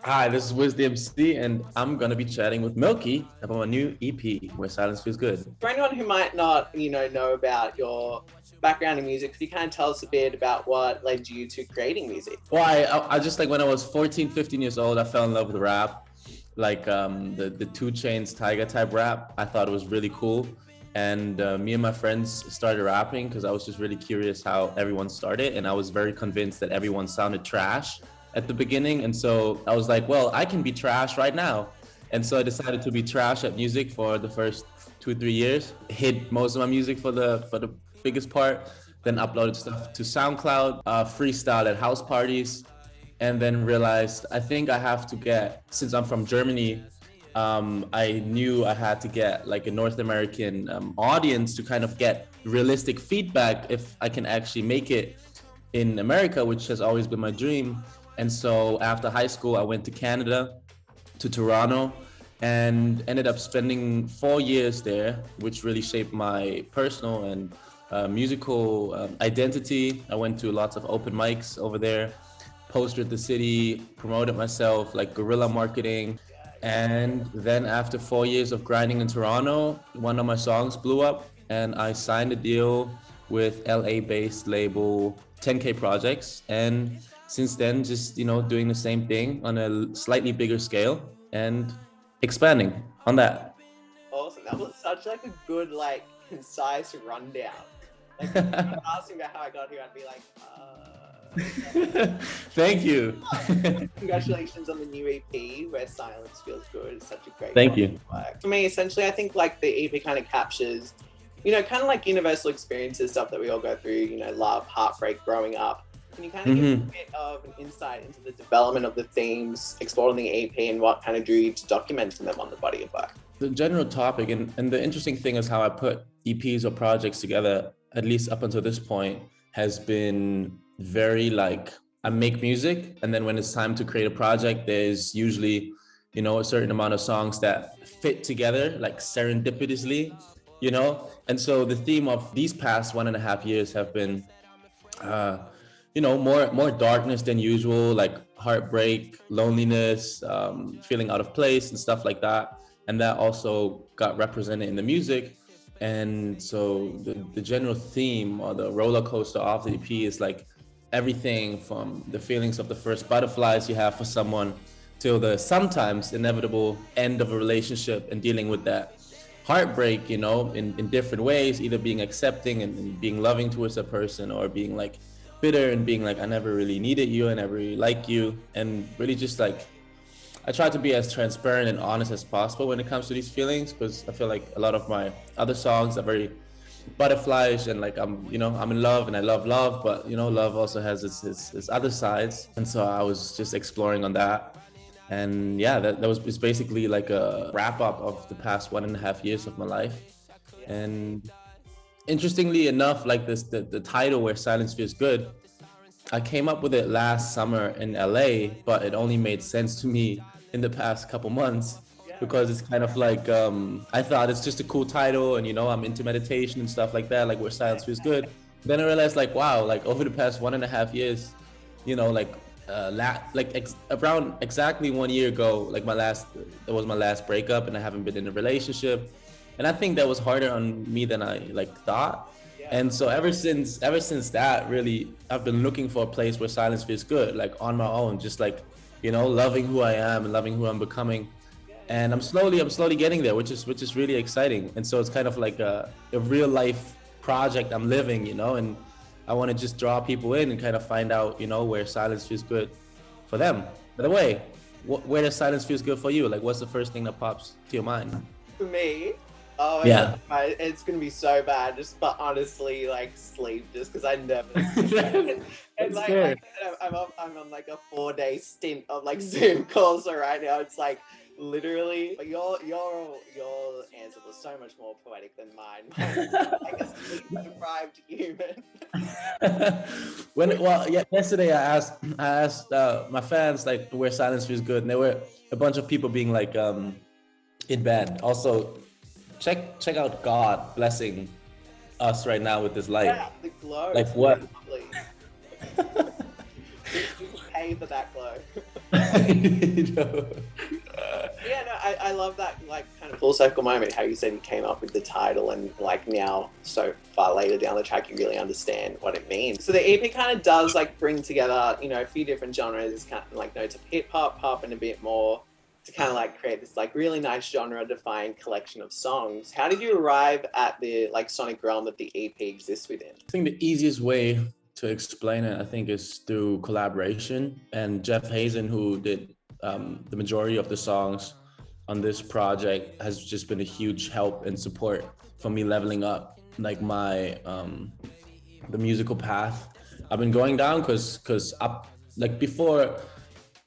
Hi, this is Wizthemc, and I'm gonna be chatting with Milky about my new EP, Where Silence Feels Good. For anyone who might not, know about your background in music, could you kind of tell us a bit about what led you to creating music? Well, I just like when I was 14, 15 years old, I fell in love with rap, like the 2 Chainz Tiger type rap. I thought it was really cool, and me and my friends started rapping because I was just really curious how everyone started, and I was very convinced that everyone sounded trash at the beginning, and so I was like, well, I can be trash right now. And so I decided to be trash at music for the first 2, 3 years. Hid most of my music for the biggest part, then uploaded stuff to SoundCloud, freestyle at house parties, and then realized I think I have to get, since I'm from Germany, I knew I had to get like a North American audience to kind of get realistic feedback if I can actually make it in America, which has always been my dream. And so after high school, I went to Canada, to Toronto, and ended up spending 4 years there, which really shaped my personal and musical identity. I went to lots of open mics over there, postered the city, promoted myself, like guerrilla marketing. And then after 4 years of grinding in Toronto, one of my songs blew up, and I signed a deal with LA-based label 10K Projects. And since then, just doing the same thing on a slightly bigger scale and expanding on that. Awesome. That was such like a good, concise rundown. Like, if you asked me about how I got here, I'd be like, Thank you. Congratulations on the new EP, Where Silence Feels Good. It's such a great Thank you. work. For me, essentially, I think like the EP kind of captures, kind of like universal experiences, stuff that we all go through, love, heartbreak, growing up. Can you kind of give a bit of an insight into the development of the themes explored in the EP and what kind of drew you to documenting them on the body of work? The general topic, and the interesting thing is how I put EPs or projects together, at least up until this point, has been very like, I make music, and then when it's time to create a project, there's usually, a certain amount of songs that fit together, like serendipitously, And so the theme of these past 1.5 years have been, more darkness than usual, like heartbreak, loneliness, feeling out of place and stuff like that. And that also got represented in the music. And so the general theme, or the roller coaster of the EP, is like everything from the feelings of the first butterflies you have for someone till the sometimes inevitable end of a relationship and dealing with that heartbreak, in different ways, either being accepting and being loving towards a person, or being like bitter and being like, I never really needed you, I never really liked you. And really just like, I try to be as transparent and honest as possible when it comes to these feelings, because I feel like a lot of my other songs are very butterflies, and like I'm in love and I love love, but love also has its other sides. And so I was just exploring on that. And yeah, that was basically like a wrap up of the past 1.5 years of my life. And interestingly enough, like the title, Where Silence Feels Good, I came up with it last summer in LA, but it only made sense to me in the past couple months, because it's kind of like, I thought it's just a cool title, and I'm into meditation and stuff like that, like Where Silence Feels Good. Then I realized, like, wow, like over the past 1.5 years, around exactly 1 year ago, like that was my last breakup, and I haven't been in a relationship. And I think that was harder on me than I thought. And so ever since that, really, I've been looking for a place where silence feels good, like on my own, just like, loving who I am and loving who I'm becoming. And I'm slowly getting there, which is really exciting. And so it's kind of like a real life project I'm living, and I want to just draw people in and kind of find out, where silence feels good for them. By the way, where does silence feels good for you? Like, what's the first thing that pops to your mind? For me, it's gonna be so bad. But honestly, like sleep, just because I never. and like I said, I'm on like a 4-day stint of like Zoom calls. So right now it's like literally your answer was so much more poetic than mine. Like a sleep deprived human. Yesterday I asked my fans like where silence feels good, and there were a bunch of people being like in bed. Also, check out God blessing us right now with this light. Yeah, the glow. Like what? You pay for that glow. You know? Yeah, no, I love that, like, kind of full circle moment, how you said you came up with the title and, like, now so far later down the track you really understand what it means. So the EP kind of does, like, bring together, you know, a few different genres. It's kind of like notes of hip hop, pop, and a bit more to kind of like create this like really nice genre defined collection of songs. How did you arrive at the like sonic realm that the EP exists within? I think the easiest way to explain it, I think, is through collaboration. And Jeff Hazen, who did the majority of the songs on this project, has just been a huge help and support for me leveling up like my the musical path I've been going down, because like before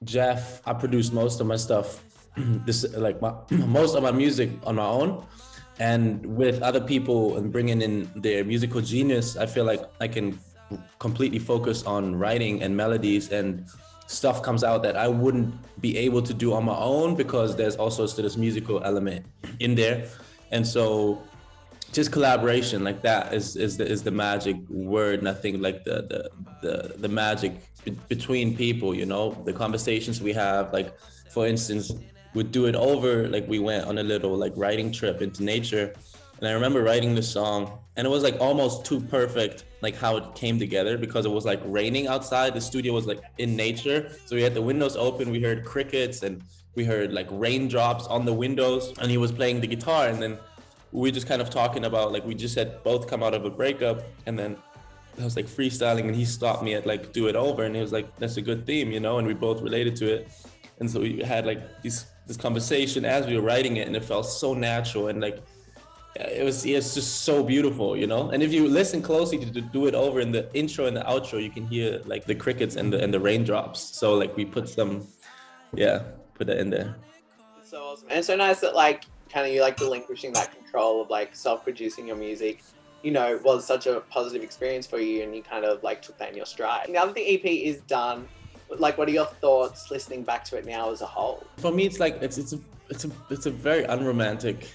Jeff, I produced most of my stuff, most of my music on my own, and with other people and bringing in their musical genius, I feel like I can completely focus on writing and melodies, and stuff comes out that I wouldn't be able to do on my own, because there's also still this musical element in there. And so just collaboration like that is the magic word. And I think like the magic between people, you know, the conversations we have, like for instance, we'd do it over, like we went on a little like writing trip into nature, and I remember writing the song, and it was like almost too perfect, like how it came together, because it was like raining outside. The studio was like in nature, so we had the windows open, we heard crickets and we heard like raindrops on the windows, and he was playing the guitar, and then we were just kind of talking about, like, we just had both come out of a breakup, and then I was like freestyling, and he stopped me at like do it over, and he was like, that's a good theme, you know, and we both related to it. And so we had like this conversation as we were writing it, and it felt so natural, and like it's just so beautiful, you know. And if you listen closely to do it over, in the intro and the outro, you can hear like the crickets and the raindrops. So like we put put that in there. It's so awesome, and it's so nice that like kind of you like relinquishing that control of like self-producing your music, you know, was such a positive experience for you, and you kind of like took that in your stride. Now that the EP is done, like what are your thoughts listening back to it now as a whole? For me, it's like it's a very unromantic,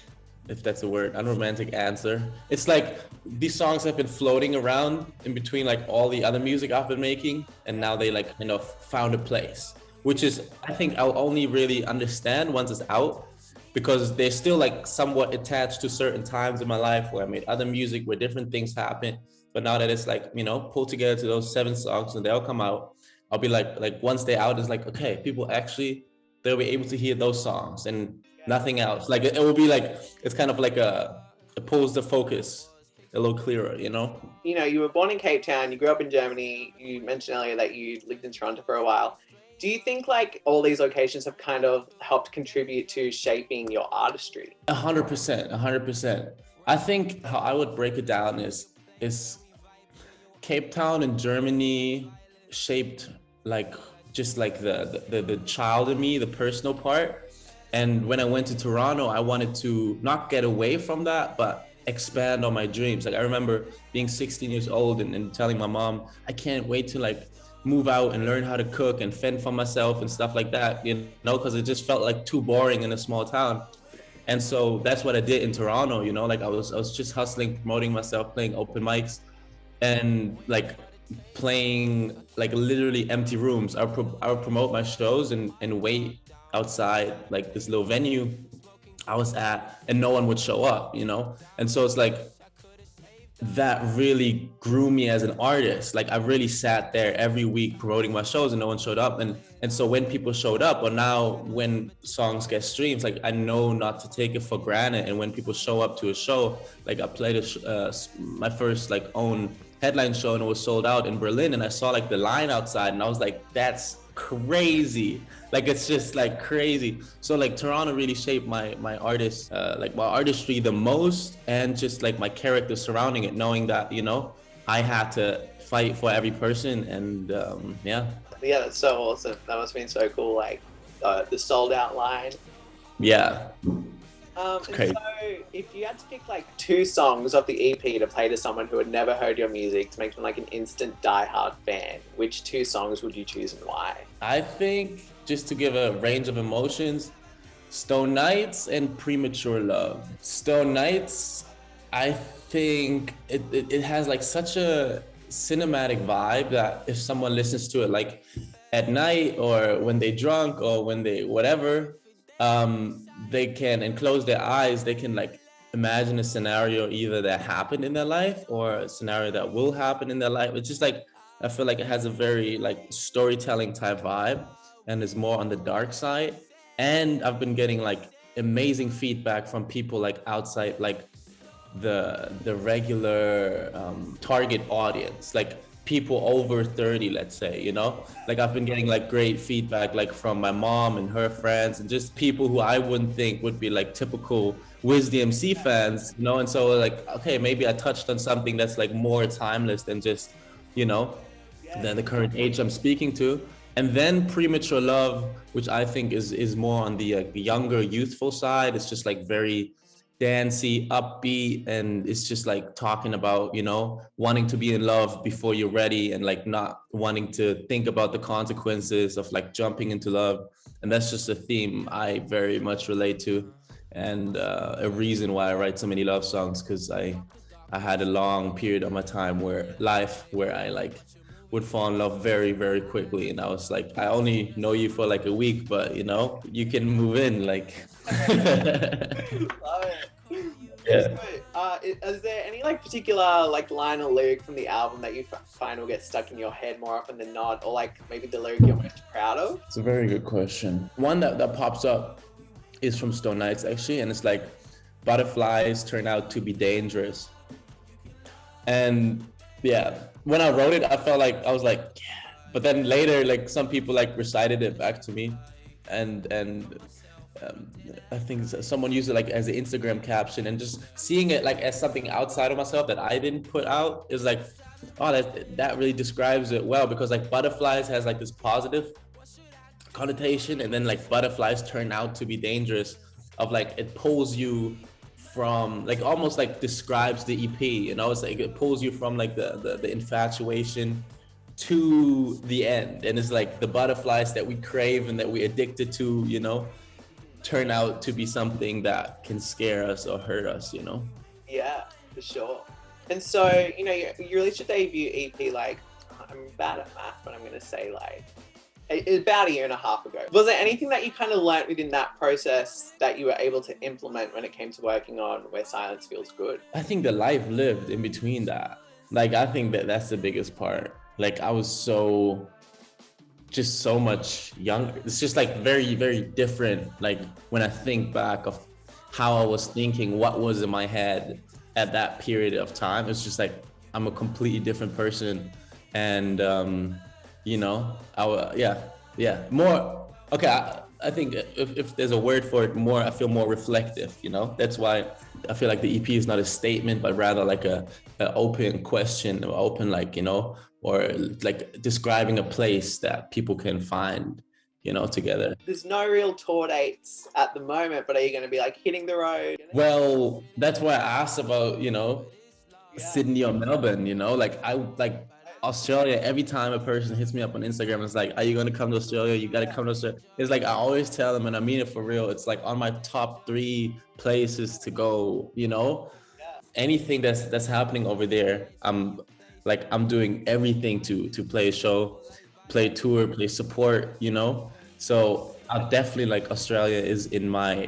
if that's a word, unromantic answer. It's like these songs have been floating around in between like all the other music I've been making, and now they like kind of found a place, which is, I think I'll only really understand once it's out, because they're still like somewhat attached to certain times in my life where I made other music, where different things happen. But now that it's like, you know, pulled together to those 7 songs and they all come out, I'll be like once they're out, it's like, okay, people actually, they'll be able to hear those songs and nothing else. Like it will be like, it's kind of like it pulls the focus a little clearer, you know? You know, you were born in Cape Town, you grew up in Germany, you mentioned earlier that you lived in Toronto for a while. Do you think like all these locations have kind of helped contribute to shaping your artistry? 100%. I think how I would break it down is Cape Town and Germany shaped like just like the child in me, the personal part. And when I went to Toronto, I wanted to not get away from that, but expand on my dreams. Like I remember being 16 years old and telling my mom, I can't wait to like move out and learn how to cook and fend for myself and stuff like that, you know, because it just felt like too boring in a small town. And so that's what I did in Toronto, you know, like I was just hustling, promoting myself, playing open mics, and like playing like literally empty rooms. I would promote my shows and wait outside like this little venue I was at, and no one would show up, you know. And so it's like that really grew me as an artist. Like I really sat there every week promoting my shows and no one showed up. And so when people showed up, or now when songs get streams, like I know not to take it for granted. And when people show up to a show, like I played my first like own headline show, and it was sold out in Berlin, and I saw like the line outside, and I was like, that's crazy. Like it's just like crazy. So like Toronto really shaped my like my artistry the most, and just like my character surrounding it, knowing that, you know, I had to fight for every person. And yeah, that's so awesome. That must have been so cool, like the sold out line. Yeah. And so if you had to pick like 2 songs of the EP to play to someone who had never heard your music to make them like an instant diehard fan, which 2 songs would you choose and why? I think, just to give a range of emotions, Stone Nights and Premature Love. Stone Nights, I think it has like such a cinematic vibe that if someone listens to it, like at night or when they drunk or when they whatever, they can, and close their eyes, they can like imagine a scenario either that happened in their life or a scenario that will happen in their life. It's just like, I feel like it has a very like storytelling type vibe and is more on the dark side. And I've been getting like amazing feedback from people like outside like the regular target audience, like people over 30, let's say, you know, like I've been getting like great feedback like from my mom and her friends and just people who I wouldn't think would be like typical Wizthemc fans, you know. And so like, okay, maybe I touched on something that's like more timeless than just, you know, than the current age I'm speaking to. And then Premature Love, which I think is more on the younger, youthful side. It's just like very dancey, upbeat, and it's just like talking about, you know, wanting to be in love before you're ready and like not wanting to think about the consequences of like jumping into love. And that's just a theme I very much relate to, and a reason why I write so many love songs, because I had a long period of my time where I like would fall in love very, very quickly. And I was like, I only know you for like a week, but you know, you can move in like. Love it. Yeah. Is there any like particular like line or lyric from the album that you find will get stuck in your head more often than not, or like maybe the lyric you're most proud of? It's a very good question. One that pops up is from Stone Nights actually, and it's like, butterflies turn out to be dangerous. And yeah, when I wrote it, I felt like, I was like, yeah. But then later, like some people like recited it back to me, and I think someone used it like as an Instagram caption, and just seeing it like as something outside of myself that I didn't put out is like, oh, that really describes it well, because like butterflies has like this positive connotation, and then like butterflies turn out to be dangerous, of like it pulls you from like, almost like describes the EP, you know. It's like it pulls you from like the infatuation to the end, and it's like the butterflies that we crave and that we addicted to, you know, turn out to be something that can scare us or hurt us, you know. Yeah, for sure. And so, you know, you released your debut EP like, I'm bad at math, but I'm gonna say like about a year and a half ago. Was there anything that you kind of learnt within that process that you were able to implement when it came to working on Where Silence Feels Good? I think the life lived in between that. Like, I think that's the biggest part. Like, I was so much younger. It's just like very, very different. Like when I think back of how I was thinking, what was in my head at that period of time, it's just like, I'm a completely different person. And, you know, more, okay, I think if there's a word for it, more, I feel more reflective, you know. That's why I feel like the EP is not a statement, but rather like a open question, or open, like, you know, or like describing a place that people can find, you know, together. There's no real tour dates at the moment, but are you going to be like hitting the road? Well, that's why I asked about, you know, Sydney or Melbourne, you know, like Australia. Every time a person hits me up on Instagram, it's like, are you going to come to Australia? You got to come to Australia. It's like, I always tell them, and I mean it for real, it's like on my top 3 places to go, you know. Anything that's happening over there, I'm doing everything to play a show, play tour, play support, you know. So I'll definitely, like, Australia is in my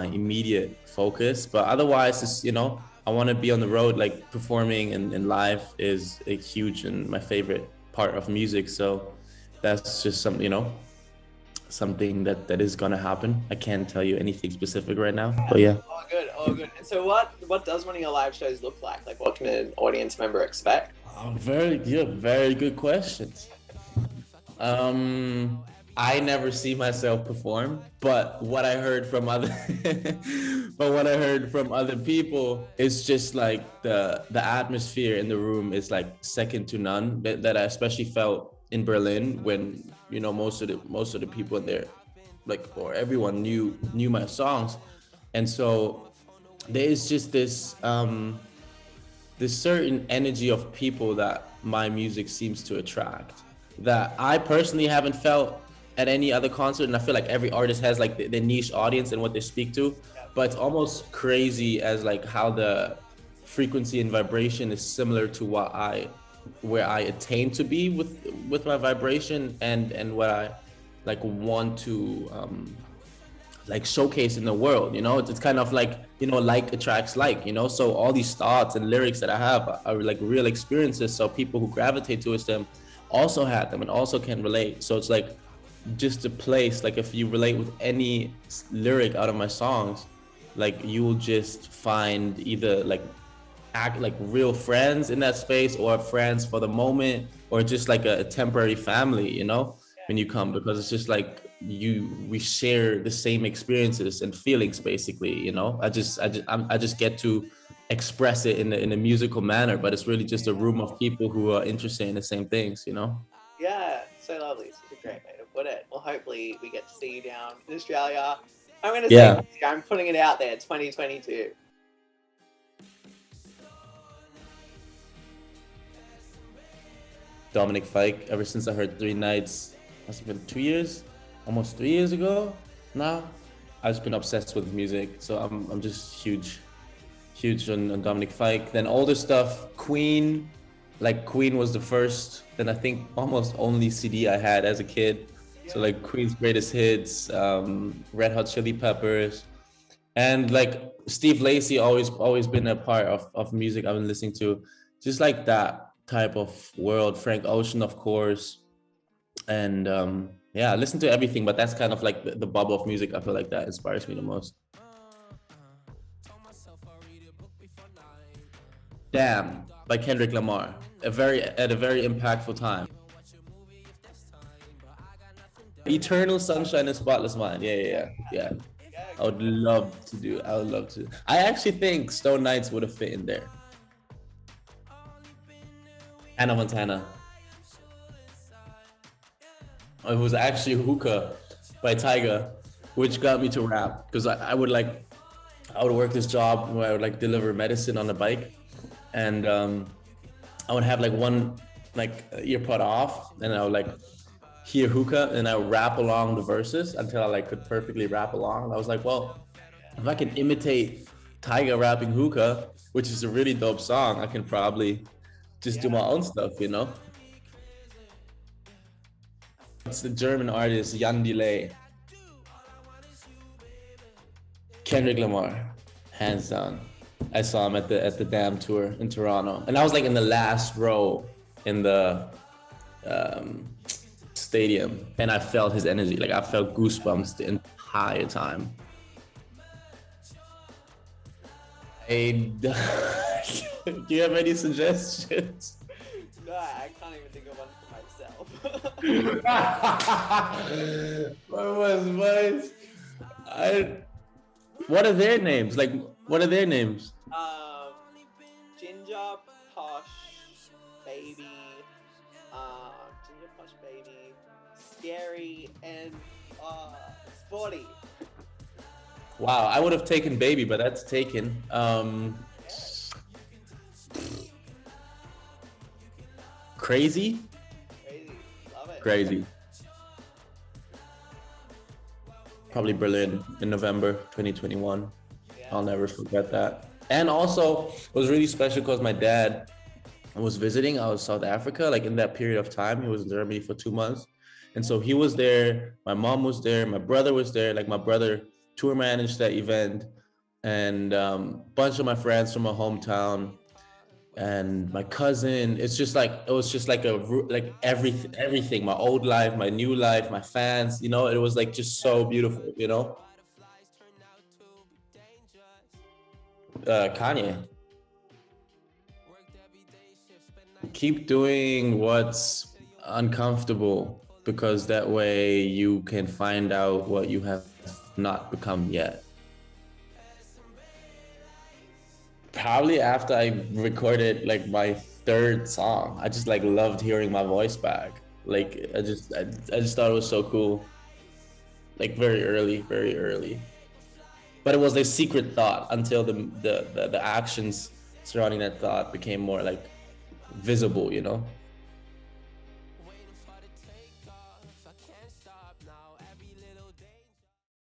immediate focus, but otherwise, it's, you know, I want to be on the road, like performing and live is a huge and my favorite part of music. So that's just something, you know, something that is gonna happen. I can't tell you anything specific right now, but yeah. Oh good. And so what does one of your live shows look like? Like, what can an audience member expect? Oh, very good questions. I never see myself perform, but what I heard from other people is just like the atmosphere in the room is like second to none. That I especially felt in Berlin, when, you know, most of the people in there, like, or everyone knew my songs, and so there is just this certain energy of people that my music seems to attract, that I personally haven't felt at any other concert. And I feel like every artist has like their niche audience and what they speak to, but it's almost crazy as like how the frequency and vibration is similar to what I where I attain to be with my vibration and what I like want to like showcase in the world, you know. It's kind of like, you know, like attracts like, you know. So all these thoughts and lyrics that I have are like real experiences, so people who gravitate towards them also had them and also can relate. So it's like just a place, like if you relate with any lyric out of my songs, like you will just find either like act like real friends in that space, or friends for the moment, or just like a temporary family, you know, when you come, because it's just like we share the same experiences and feelings basically, you know. I just get to express it in a musical manner, but it's really just a room of people who are interested in the same things, you know. Yeah, so lovely. Such a great way to put it. Well, hopefully we get to see you down in Australia. I'm going to say, I'm putting it out there, 2022. Dominic Fike, ever since I heard Three Nights, must have been 2 years, almost 3 years ago now, I've just been obsessed with music. So I'm just huge on Dominic Fike. Then older stuff, Queen, like Queen was the first, then I think almost only CD I had as a kid. So like Queen's greatest hits, Red Hot Chili Peppers, and like Steve Lacy, always been a part of music I've been listening to, just like that type of world. Frank Ocean, of course, and yeah, I listen to everything, but that's kind of like the bubble of music I feel like that inspires me the most. Damn, by Kendrick Lamar, at a very impactful time. Eternal Sunshine and Spotless Mind. Yeah. I would love to. I actually think Stone Nights would have fit in there. Hannah Montana. It was actually Hookah by Tyga, which got me to rap, because I would work this job where I would like deliver medicine on a bike, and I would have like one like earpod off, and I would like hear Hookah, and I would rap along the verses until I like could perfectly rap along. And I was like, well, if I can imitate Tyga rapping Hookah, which is a really dope song, I can probably just do my own stuff, you know. It's the German artist Jan Delay. Kendrick Lamar, hands down. I saw him at the Damn tour in Toronto, and I was like in the last row in the stadium, and I felt his energy. Like I felt goosebumps the entire time. Do you have any suggestions? No, I can't even think of one for myself. What are their names? Like, what are their names? Ginger, Posh, Baby, Scary, and Sporty. Wow, I would have taken Baby, but that's taken. Crazy? Love it. Crazy. Probably Berlin in November 2021. Yeah. I'll never forget that. And also, it was really special because my dad was visiting. I was South Africa, like in that period of time. He was in Germany for 2 months. And so he was there, my mom was there, my brother was there. Like my brother tour managed that event, and a bunch of my friends from my hometown, and my cousin. It was just like everything, my old life, my new life, my fans, you know. It was like just so beautiful, you know. Kanye. Keep doing what's uncomfortable, because that way you can find out what you have not become yet. Probably after I recorded like my third song, I just like loved hearing my voice back. Like I just thought it was so cool. Like very early. But it was a secret thought until the actions surrounding that thought became more like visible, you know.